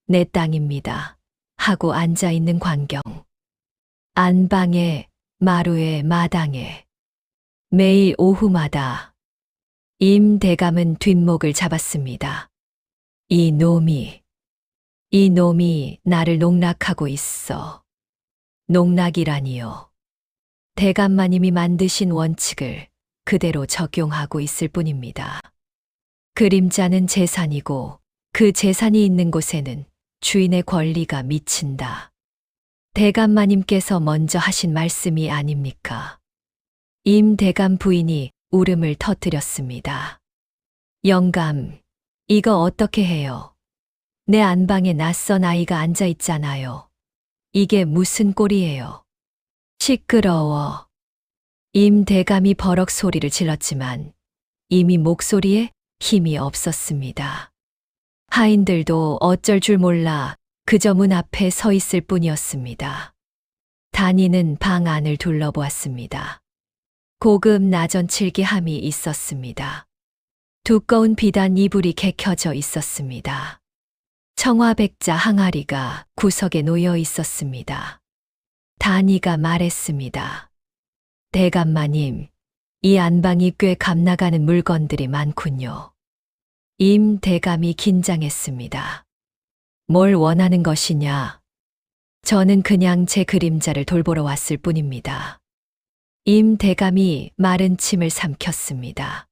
내 땅입니다. 하고 앉아 있는 광경. 안방에, 마루에, 마당에. 매일 오후마다 임 대감은 뒷목을 잡았습니다. 이 놈이 나를 농락하고 있어. 농락이라니요. 대감마님이 만드신 원칙을 그대로 적용하고 있을 뿐입니다. 그림자는 재산이고 그 재산이 있는 곳에는 주인의 권리가 미친다. 대감마님께서 먼저 하신 말씀이 아닙니까? 임 대감 부인이 울음을 터뜨렸습니다. 영감, 이거 어떻게 해요? 내 안방에 낯선 아이가 앉아 있잖아요. 이게 무슨 꼴이에요? 시끄러워. 임 대감이 버럭 소리를 질렀지만 이미 목소리에 힘이 없었습니다. 하인들도 어쩔 줄 몰라 그저 문 앞에 서 있을 뿐이었습니다. 단이는 방 안을 둘러보았습니다. 고급 나전 칠기함이 있었습니다. 두꺼운 비단 이불이 개켜져 있었습니다. 청화백자 항아리가 구석에 놓여 있었습니다. 단이가 말했습니다. 대감마님, 이 안방이 꽤 값나가는 물건들이 많군요. 임 대감이 긴장했습니다. 뭘 원하는 것이냐? 저는 그냥 제 그림자를 돌보러 왔을 뿐입니다. 임 대감이 마른 침을 삼켰습니다.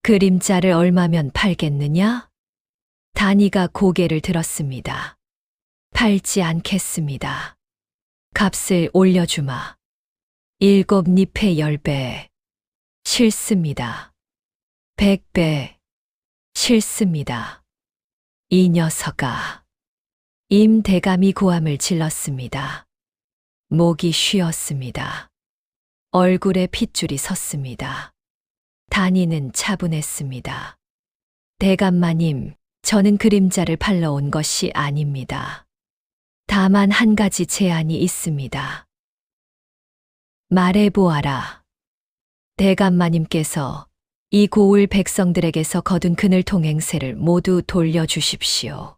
그림자를 얼마면 팔겠느냐? 단이가 고개를 들었습니다. 팔지 않겠습니다. 값을 올려주마. 7잎에 10배. 싫습니다. 100배. 싫습니다. 이 녀석아. 임 대감이 고함을 질렀습니다. 목이 쉬었습니다. 얼굴에 핏줄이 섰습니다. 단이는 차분했습니다. 대감마님, 저는 그림자를 팔러 온 것이 아닙니다. 다만 한 가지 제안이 있습니다. 말해보아라. 대감마님께서 이 고을 백성들에게서 거둔 그늘 통행세를 모두 돌려주십시오.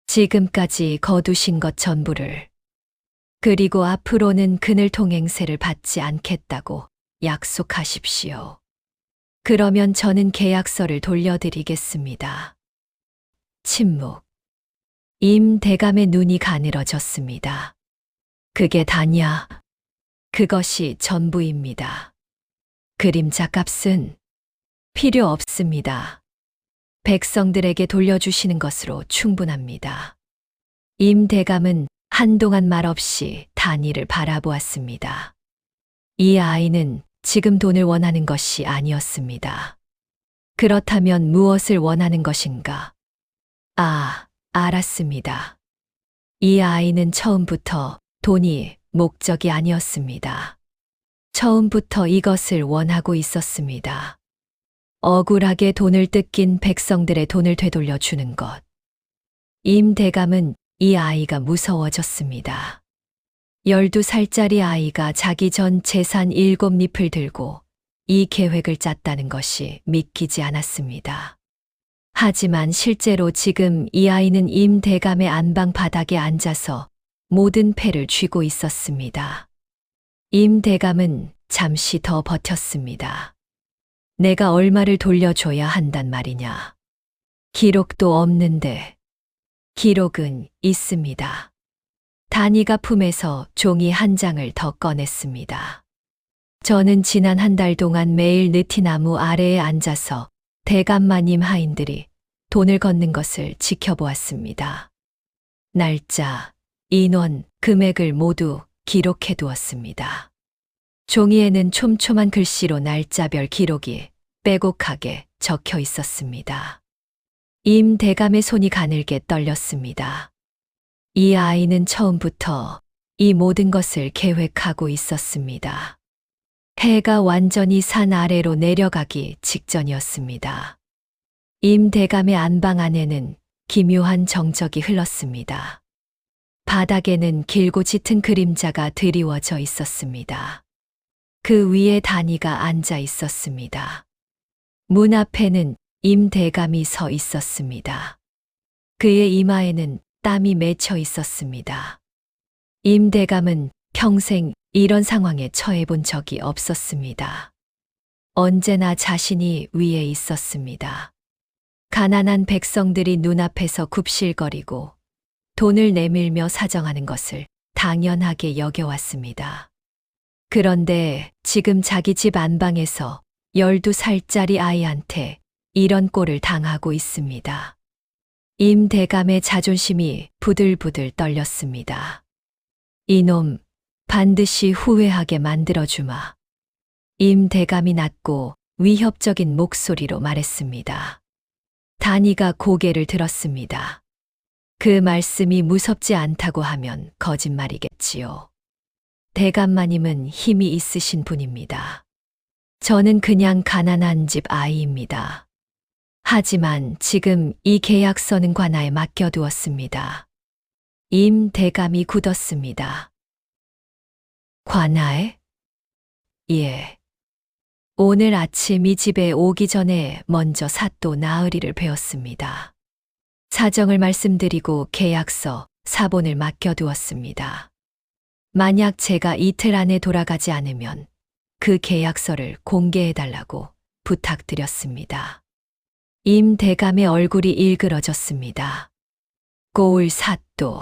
지금까지 거두신 것 전부를. 그리고 앞으로는 그늘 통행세를 받지 않겠다고 약속하십시오. 그러면 저는 계약서를 돌려드리겠습니다. 침묵. 임 대감의 눈이 가늘어졌습니다. 그게 다냐? 그것이 전부입니다. 그림자 값은 필요 없습니다. 백성들에게 돌려주시는 것으로 충분합니다. 임 대감은 한동안 말없이 단이를 바라보았습니다. 이 아이는 지금 돈을 원하는 것이 아니었습니다. 그렇다면 무엇을 원하는 것인가? 아, 알았습니다. 이 아이는 처음부터 돈이 목적이 아니었습니다. 처음부터 이것을 원하고 있었습니다. 억울하게 돈을 뜯긴 백성들의 돈을 되돌려 주는 것. 임대감은 이 아이가 무서워졌습니다. 12살짜리 아이가 자기 전 재산 7잎을 들고 이 계획을 짰다는 것이 믿기지 않았습니다. 하지만 실제로 지금 이 아이는 임대감의 안방 바닥에 앉아서 모든 패를 쥐고 있었습니다. 임대감은 잠시 더 버텼습니다. 내가 얼마를 돌려줘야 한단 말이냐. 기록도 없는데. 기록은 있습니다. 단이가 품에서 종이 한 장을 더 꺼냈습니다. 저는 지난 한 달 동안 매일 느티나무 아래에 앉아서 대감마님 하인들이 돈을 걷는 것을 지켜보았습니다. 날짜, 인원, 금액을 모두 기록해 두었습니다. 종이에는 촘촘한 글씨로 날짜별 기록이 빼곡하게 적혀 있었습니다. 임대감의 손이 가늘게 떨렸습니다. 이 아이는 처음부터 이 모든 것을 계획하고 있었습니다. 해가 완전히 산 아래로 내려가기 직전이었습니다. 임대감의 안방 안에는 기묘한 정적이 흘렀습니다. 바닥에는 길고 짙은 그림자가 드리워져 있었습니다. 그 위에 단이가 앉아 있었습니다. 문 앞에는 임대감이 서 있었습니다. 그의 이마에는 땀이 맺혀 있었습니다. 임대감은 평생 이런 상황에 처해 본 적이 없었습니다. 언제나 자신이 위에 있었습니다. 가난한 백성들이 눈앞에서 굽실거리고 돈을 내밀며 사정하는 것을 당연하게 여겨왔습니다. 그런데 지금 자기 집 안방에서 12살짜리 아이한테 이런 꼴을 당하고 있습니다. 임대감의 자존심이 부들부들 떨렸습니다. 이놈, 반드시 후회하게 만들어주마. 임대감이 낮고 위협적인 목소리로 말했습니다. 단이가 고개를 들었습니다. 그 말씀이 무섭지 않다고 하면 거짓말이겠지요. 대감마님은 힘이 있으신 분입니다. 저는 그냥 가난한 집 아이입니다. 하지만 지금 이 계약서는 관아에 맡겨두었습니다. 임대감이 굳었습니다. 관아에? 예. 오늘 아침 이 집에 오기 전에 먼저 사또 나으리를 배웠습니다. 사정을 말씀드리고 계약서, 사본을 맡겨두었습니다. 만약 제가 이틀 안에 돌아가지 않으면 그 계약서를 공개해달라고 부탁드렸습니다. 임대감의 얼굴이 일그러졌습니다. 꼬울 사또.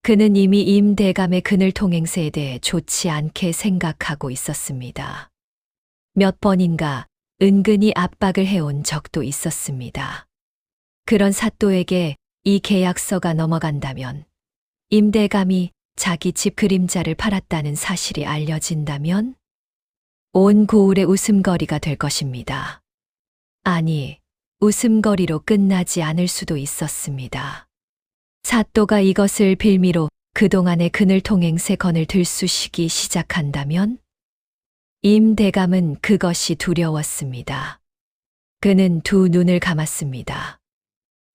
그는 이미 임대감의 그늘 통행세에 대해 좋지 않게 생각하고 있었습니다. 몇 번인가 은근히 압박을 해온 적도 있었습니다. 그런 사또에게 이 계약서가 넘어간다면, 임대감이 자기 집 그림자를 팔았다는 사실이 알려진다면 온 고을의 웃음거리가 될 것입니다. 아니, 웃음거리로 끝나지 않을 수도 있었습니다. 사또가 이것을 빌미로 그동안의 그늘 통행세 건을 들쑤시기 시작한다면 임대감은 그것이 두려웠습니다. 그는 두 눈을 감았습니다.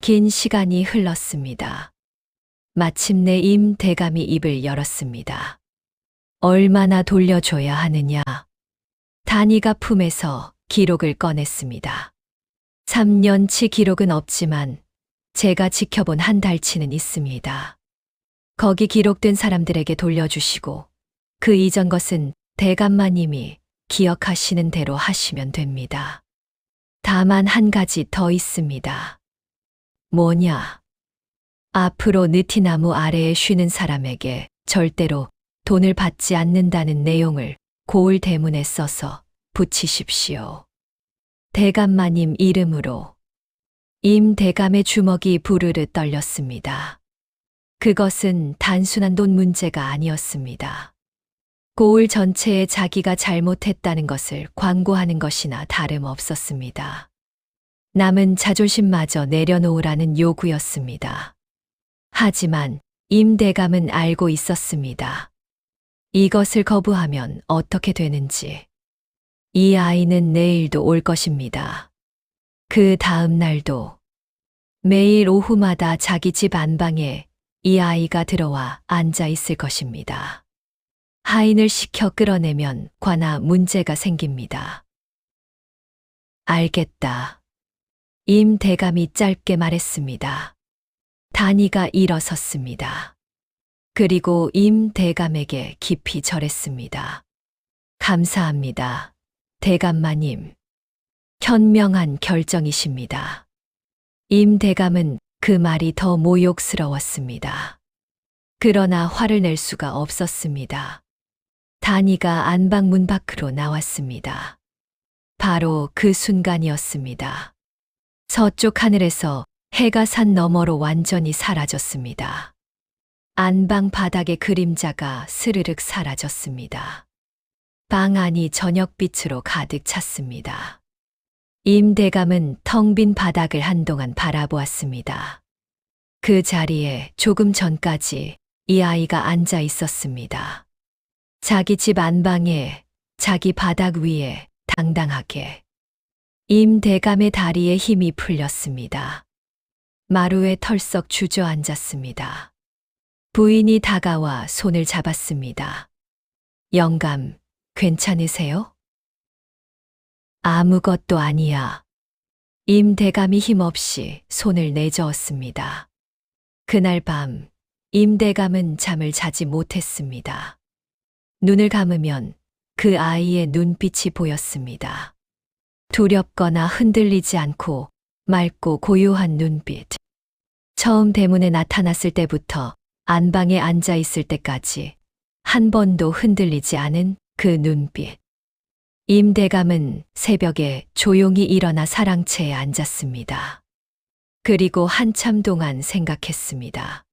긴 시간이 흘렀습니다. 마침내 임대감이 입을 열었습니다. 얼마나 돌려줘야 하느냐? 단이가 품에서 기록을 꺼냈습니다. 3년치 기록은 없지만 제가 지켜본 한 달치는 있습니다. 거기 기록된 사람들에게 돌려주시고 그 이전 것은 대감마님이 기억하시는 대로 하시면 됩니다. 다만 한 가지 더 있습니다. 뭐냐? 앞으로 느티나무 아래에 쉬는 사람에게 절대로 돈을 받지 않는다는 내용을 고을 대문에 써서 붙이십시오. 대감마님 이름으로. 임대감의 주먹이 부르르 떨렸습니다. 그것은 단순한 돈 문제가 아니었습니다. 고을 전체에 자기가 잘못했다는 것을 광고하는 것이나 다름없었습니다. 남은 자존심마저 내려놓으라는 요구였습니다. 하지만 임 대감은 알고 있었습니다. 이것을 거부하면 어떻게 되는지. 이 아이는 내일도 올 것입니다. 그 다음 날도 매일 오후마다 자기 집 안방에 이 아이가 들어와 앉아 있을 것입니다. 하인을 시켜 끌어내면 관아 문제가 생깁니다. 알겠다. 임 대감이 짧게 말했습니다. 단이가 일어섰습니다. 그리고 임 대감에게 깊이 절했습니다. 감사합니다. 대감마님. 현명한 결정이십니다. 임 대감은 그 말이 더 모욕스러웠습니다. 그러나 화를 낼 수가 없었습니다. 단이가 안방 문 밖으로 나왔습니다. 바로 그 순간이었습니다. 서쪽 하늘에서 해가 산 너머로 완전히 사라졌습니다. 안방 바닥의 그림자가 스르륵 사라졌습니다. 방 안이 저녁빛으로 가득 찼습니다. 임 대감은 텅 빈 바닥을 한동안 바라보았습니다. 그 자리에 조금 전까지 이 아이가 앉아 있었습니다. 자기 집 안방에, 자기 바닥 위에 당당하게. 임 대감의 다리에 힘이 풀렸습니다. 마루에 털썩 주저앉았습니다. 부인이 다가와 손을 잡았습니다. 영감, 괜찮으세요? 아무것도 아니야. 임 대감이 힘없이 손을 내저었습니다. 그날 밤, 임 대감은 잠을 자지 못했습니다. 눈을 감으면 그 아이의 눈빛이 보였습니다. 두렵거나 흔들리지 않고 맑고 고요한 눈빛. 처음 대문에 나타났을 때부터 안방에 앉아 있을 때까지 한 번도 흔들리지 않은 그 눈빛. 임 대감은 새벽에 조용히 일어나 사랑채에 앉았습니다. 그리고 한참 동안 생각했습니다.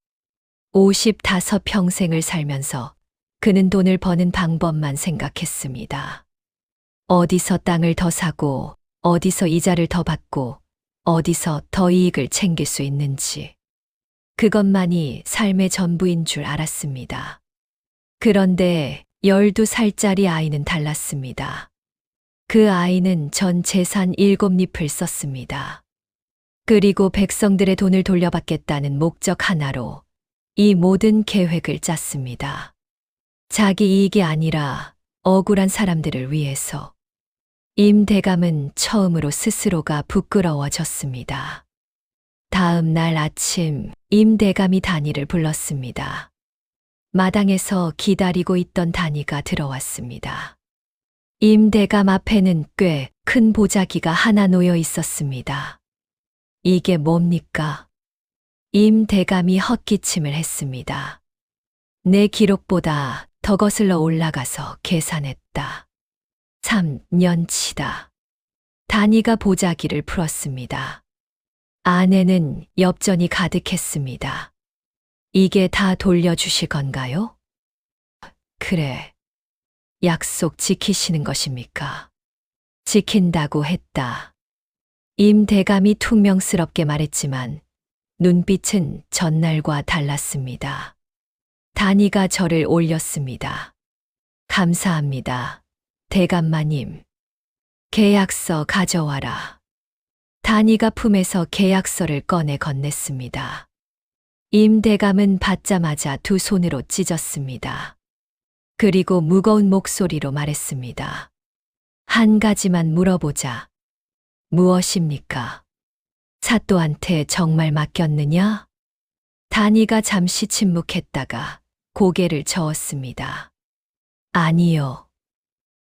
55평생을 살면서 그는 돈을 버는 방법만 생각했습니다. 어디서 땅을 더 사고, 어디서 이자를 더 받고, 어디서 더 이익을 챙길 수 있는지. 그것만이 삶의 전부인 줄 알았습니다. 그런데 12살짜리 아이는 달랐습니다. 그 아이는 전 재산 7잎을 썼습니다. 그리고 백성들의 돈을 돌려받겠다는 목적 하나로 이 모든 계획을 짰습니다. 자기 이익이 아니라 억울한 사람들을 위해서. 임 대감은 처음으로 스스로가 부끄러워졌습니다. 다음 날 아침 임 대감이 단이를 불렀습니다. 마당에서 기다리고 있던 단이가 들어왔습니다. 임 대감 앞에는 꽤 큰 보자기가 하나 놓여 있었습니다. 이게 뭡니까? 임 대감이 헛기침을 했습니다. 내 기록보다 더 거슬러 올라가서 계산했다. 3년치다. 단이가 보자기를 풀었습니다. 안에는 엽전이 가득했습니다. 이게 다 돌려주실 건가요? 그래. 약속 지키시는 것입니까? 지킨다고 했다. 임 대감이 퉁명스럽게 말했지만 눈빛은 전날과 달랐습니다. 단이가 저를 올렸습니다. 감사합니다. 대감마님. 계약서 가져와라. 단이가 품에서 계약서를 꺼내 건넸습니다. 임 대감은 받자마자 두 손으로 찢었습니다. 그리고 무거운 목소리로 말했습니다. 한 가지만 물어보자. 무엇입니까? 사또한테 정말 맡겼느냐? 단이가 잠시 침묵했다가 고개를 저었습니다. 아니요.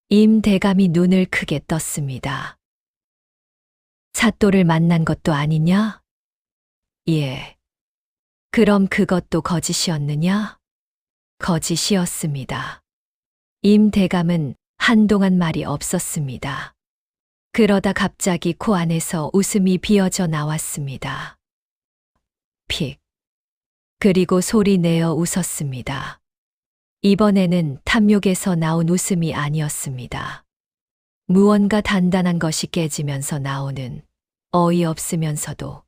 임 대감이 눈을 크게 떴습니다. 사또를 만난 것도 아니냐? 예. 그럼 그것도 거짓이었느냐? 거짓이었습니다. 임 대감은 한동안 말이 없었습니다. 그러다 갑자기 코 안에서 웃음이 비어져 나왔습니다. 픽. 그리고 소리 내어 웃었습니다. 이번에는 탐욕에서 나온 웃음이 아니었습니다. 무언가 단단한 것이 깨지면서 나오는 어이없으면서도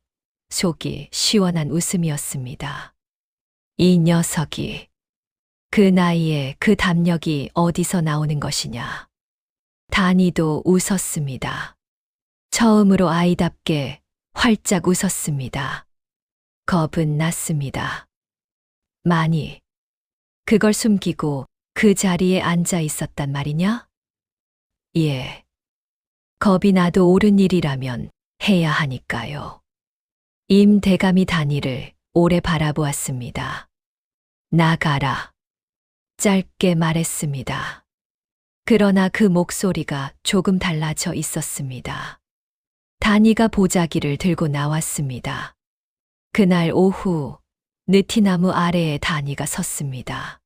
속이 시원한 웃음이었습니다. 이 녀석이 그 나이에 그 담력이 어디서 나오는 것이냐. 다니도 웃었습니다. 처음으로 아이답게 활짝 웃었습니다. 겁은 났습니다. 많이. 그걸 숨기고 그 자리에 앉아 있었단 말이냐? 예. 겁이 나도 옳은 일이라면 해야 하니까요. 임 대감이 다니를 오래 바라보았습니다. 나가라. 짧게 말했습니다. 그러나 그 목소리가 조금 달라져 있었습니다. 다니가 보자기를 들고 나왔습니다. 그날 오후 느티나무 아래에 다니가 섰습니다.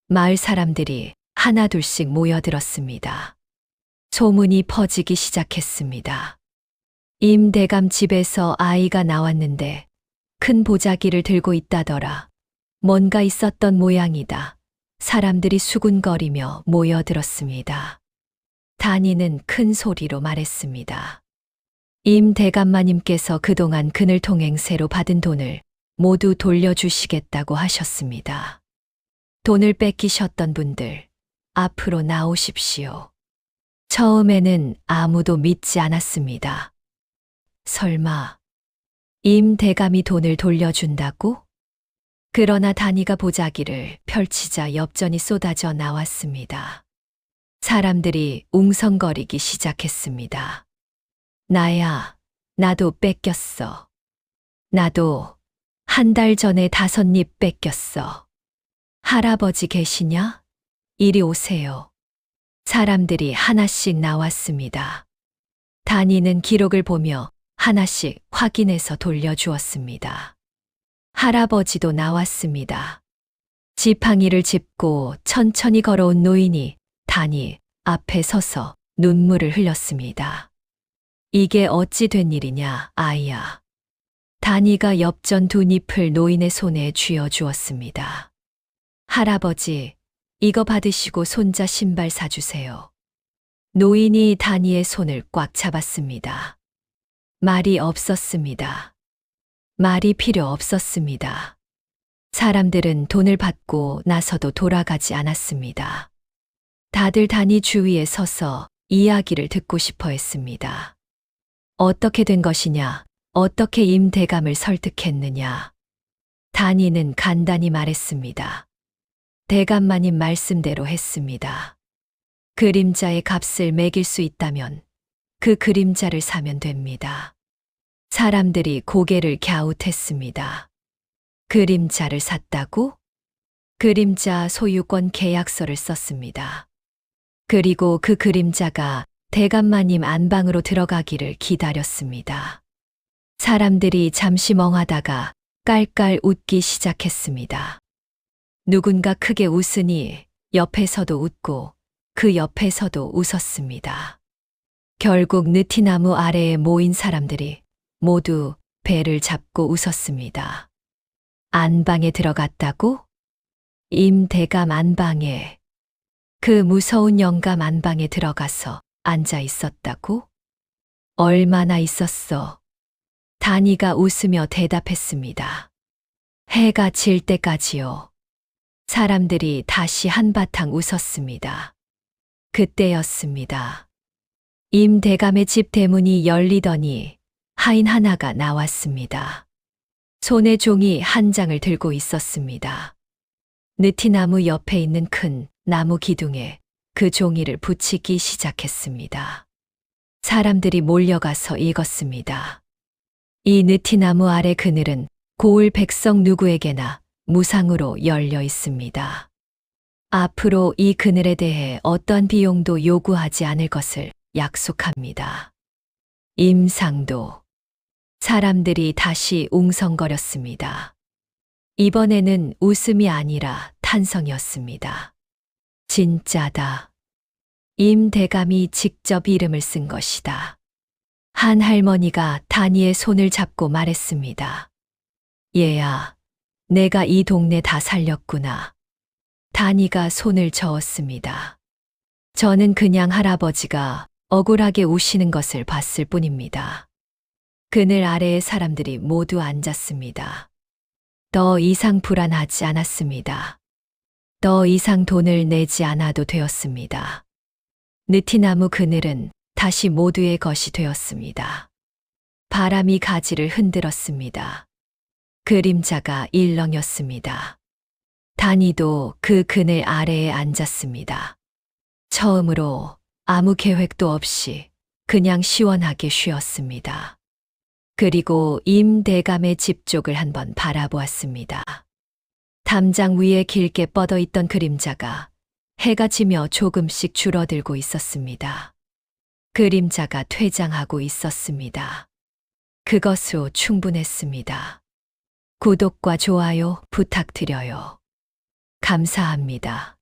마을 사람들이 하나둘씩 모여들었습니다. 소문이 퍼지기 시작했습니다. 임 대감 집에서 아이가 나왔는데 큰 보자기를 들고 있다더라. 뭔가 있었던 모양이다. 사람들이 수군거리며 모여들었습니다. 다니는 큰 소리로 말했습니다. 임 대감마님께서 그동안 그늘 통행세로 받은 돈을 모두 돌려주시겠다고 하셨습니다. 돈을 뺏기셨던 분들, 앞으로 나오십시오. 처음에는 아무도 믿지 않았습니다. 설마, 임 대감이 돈을 돌려준다고? 그러나 다니가 보자기를 펼치자 엽전이 쏟아져 나왔습니다. 사람들이 웅성거리기 시작했습니다. 나야, 나도 뺏겼어. 나도 한 달 전에 5입 뺏겼어. 할아버지 계시냐? 이리 오세요. 사람들이 하나씩 나왔습니다. 다니는 기록을 보며 하나씩 확인해서 돌려주었습니다. 할아버지도 나왔습니다. 지팡이를 짚고 천천히 걸어온 노인이 다니 앞에 서서 눈물을 흘렸습니다. 이게 어찌 된 일이냐, 아이야. 다니가 엽전 2잎을 노인의 손에 쥐어주었습니다. 할아버지, 이거 받으시고 손자 신발 사주세요. 노인이 다니의 손을 꽉 잡았습니다. 말이 없었습니다. 말이 필요 없었습니다. 사람들은 돈을 받고 나서도 돌아가지 않았습니다. 다들 다니 주위에 서서 이야기를 듣고 싶어 했습니다. 어떻게 된 것이냐? 어떻게 임 대감을 설득했느냐? 다니는 간단히 말했습니다. 대감마님 말씀대로 했습니다. 그림자의 값을 매길 수 있다면 그 그림자를 사면 됩니다. 사람들이 고개를 갸웃했습니다. 그림자를 샀다고? 그림자 소유권 계약서를 썼습니다. 그리고 그 그림자가 대감마님 안방으로 들어가기를 기다렸습니다. 사람들이 잠시 멍하다가 깔깔 웃기 시작했습니다. 누군가 크게 웃으니 옆에서도 웃고 그 옆에서도 웃었습니다. 결국 느티나무 아래에 모인 사람들이 모두 배를 잡고 웃었습니다. 안방에 들어갔다고? 임 대감 안방에, 그 무서운 영감 안방에 들어가서 앉아 있었다고? 얼마나 있었어? 다니가 웃으며 대답했습니다. 해가 질 때까지요. 사람들이 다시 한바탕 웃었습니다. 그때였습니다. 임 대감의 집 대문이 열리더니 하인 하나가 나왔습니다. 손에 종이 한 장을 들고 있었습니다. 느티나무 옆에 있는 큰 나무 기둥에 그 종이를 붙이기 시작했습니다. 사람들이 몰려가서 읽었습니다. 이 느티나무 아래 그늘은 고을 백성 누구에게나 무상으로 열려 있습니다. 앞으로 이 그늘에 대해 어떤 비용도 요구하지 않을 것을 약속합니다. 임상도. 사람들이 다시 웅성거렸습니다. 이번에는 웃음이 아니라 탄성이었습니다. 진짜다. 임 대감이 직접 이름을 쓴 것이다. 한 할머니가 다니의 손을 잡고 말했습니다. 얘야, 내가 이 동네 다 살렸구나. 단이가 손을 저었습니다. 저는 그냥 할아버지가 억울하게 우시는 것을 봤을 뿐입니다. 그늘 아래에 사람들이 모두 앉았습니다. 더 이상 불안하지 않았습니다. 더 이상 돈을 내지 않아도 되었습니다. 느티나무 그늘은 다시 모두의 것이 되었습니다. 바람이 가지를 흔들었습니다. 그림자가 일렁였습니다. 단이도 그 그늘 아래에 앉았습니다. 처음으로 아무 계획도 없이 그냥 시원하게 쉬었습니다. 그리고 임 대감의 집 쪽을 한번 바라보았습니다. 담장 위에 길게 뻗어 있던 그림자가 해가 지며 조금씩 줄어들고 있었습니다. 그림자가 퇴장하고 있었습니다. 그것으로 충분했습니다. 구독과 좋아요 부탁드려요. 감사합니다.